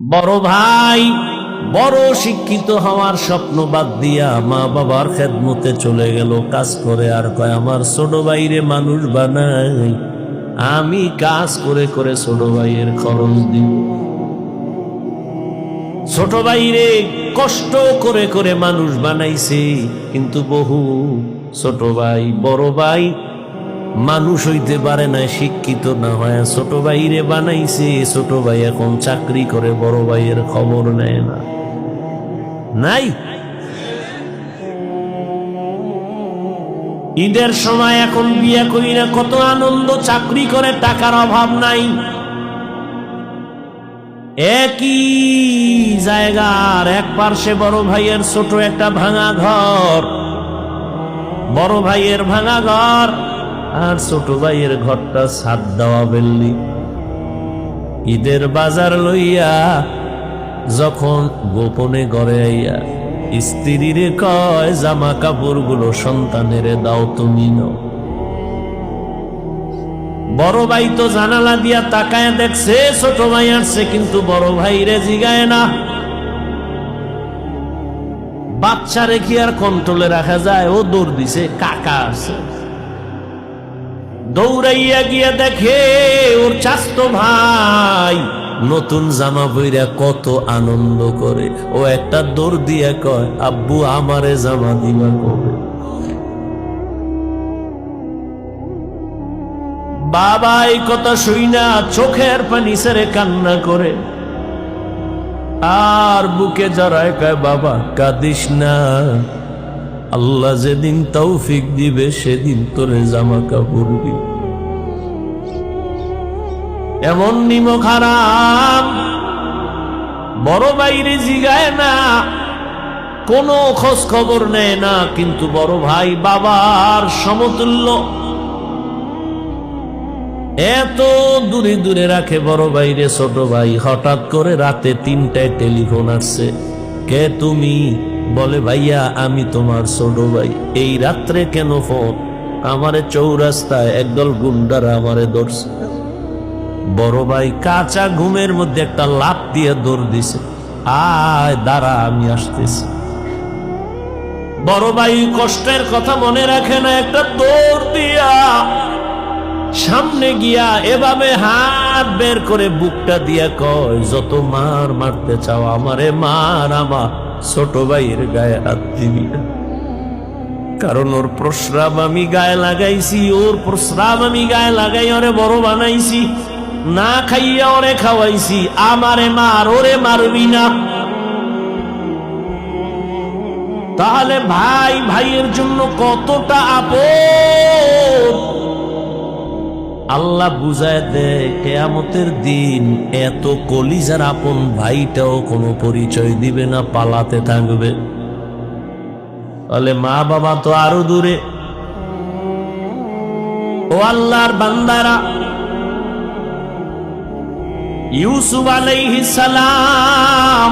বড় ভাই বড় শিক্ষিত হওয়ার স্বপ্ন বাদ দিয়া মা বাবার খেদমতে চলে গেল কাজ করে, আর কয় আমার ছোট ভাইরে মানুষ বানাই, আমি কাজ করে করে ছোট ভাইয়ের খরচ দিব। ছোট ভাইরে কষ্ট করে করে মানুষ বানাইছে, কিন্তু বহু ছোট ভাই বড় ভাই মানুষ হইতে পারে না, শিক্ষিত না হয় ছোট ভাইরে বানাইছে। ছোট ভাই এখন চাকরি করে, বড় ভাইয়ের খবর নেয় না। নাই ঈদের সময় এখন বিয়ে করি না, কত আনন্দ, চাকরি করে টাকার অভাব নাই। একই জায়গার এক পার্শ্বে বড় ভাইয়ের ছোট একটা ভাঙা ঘর, বড় ভাইয়ের ভাঙা ঘর আর ছোট ভাইয়ের ঘরটা ছাদ দেওয়া বিল্ডিং। ঈদের বাজার লইয়া যখন গোপনে ঘরে আইয়া স্ত্রীরে কয় জামা কাপড় গুলো সন্তানের দাও, তুমি নাও। বড় ভাই তো জানালা দিয়া তাকায় দেখছে ছোট ভাই আসছে, কিন্তু বড় ভাই রে জিগায় না। বাচ্চা রেখে আর কন্ট্রোলে রাখা যায়, ও দৌড় দিছে, কাকা আছে। দৌড়াইয়া গিয়া দেখে ওর চাচতো ভাই নতুন জামা পইরা কত আনন্দ করে। ও একটা দৌড় দিয়া কয়, আব্বু আমারে জামা দিবা কবে? বাবা এই কথা শুই না চোখের পানি ছেড়ে কান্না করে, আর বুকে জড়ায় কয়, বাবা কাঁদিস না, আল্লাহ যেদিন তৌফিক দিবে সেদিন তোরে জামা কাপড় দিবে। এমন নিমক হারাম বড় ভাইরে জিগায় না, কোনো খোঁজ খবর নেয় না, কিন্তু বড় ভাই বাবার সমতুল্য, এত দূরে দূরে রাখে বড় ভাইরে। ছোট ভাই হঠাৎ করে রাতে 3টায় টেলিফোন আসছে, কে তুমি? বলে, ভাইয়া আমি তোমার ছোট ভাই। এই রাত্রে কেন ফোন? আমারে চৌরাস্তায় একদল গুন্ডারা আমারে ধরছে। বড় ভাই কাঁচা ঘুমের মধ্যে একটা লাফ দিয়ে দৌড় দিছে, আয় দাঁড়া আমি আসতেছি। বড় ভাই কষ্টের কথা মনে রাখে না, একটা দৌড় দিয়া সামনে গিয়া এভাবে হাত বের করে বুকটা দিয়া কয়, যত মার মারতে চাও আমারে মার, আমার ছোট ভাইয়ের গায়ে হাত দিবি না। কারণ ওর প্রস্রাব আমি গায়ে লাগাইছি, ওর প্রস্রাব আমি গায়ে লাগাই ওরে বড় বানাইছি, না খাইয়া ওরে খাওয়াইছি, আমারে মার, ওরে মারবি না। তাহলে ভাই ভাইয়ের জন্য কতটা আপন আল্লাহ বুঝায় দেয়। কিয়ামতের দিন এত কলিজার আপন ভাইটাও কোনো পরিচয় দিবে না, পালাতে থাকবে। তাহলে মা বাবা তো আরো দূরে। ও আল্লাহর বান্দারা, ইউসুফ আলাইহিস সালাম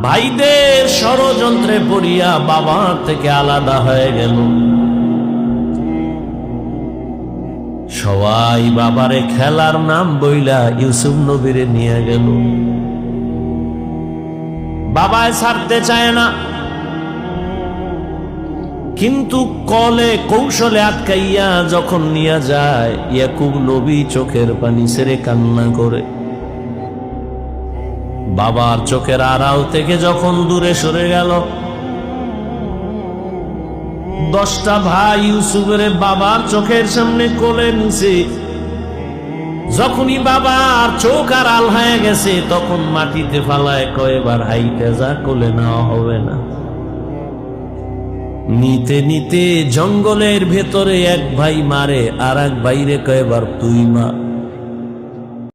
ভাইদের ষড়যন্ত্রে পড়িয়া বাবার থেকে আলাদা হয়ে গেল। সবাই বাবারে খেলার নাম বইলা ইউসুফ নবীরে নিয়ে গেল। বাবায় ছাড়তে চায় না, কিন্তু কলে কৌশলে আটকাইয়া যখন নিয়ে যায়, ইয়াকুব নবী চোখের পানি ছেড়ে কান্না করে। বাবার চোখের আড়াল থেকে যখন দূরে সরে গেল, 10টা ভাই ইউসুফের বাবার চোখের সামনে কোলে নিছে। যখনই বাবার চোখ আর আল হয়ে গেছে, তখন মাটিতে ফালায় কয়, এবার হাইতে যা, কোলে নেওয়া হবে না। নিতে নিতে জঙ্গলের ভেতরে এক ভাই মারে, আর এক ভাইরে কয়, এবার তুই মা।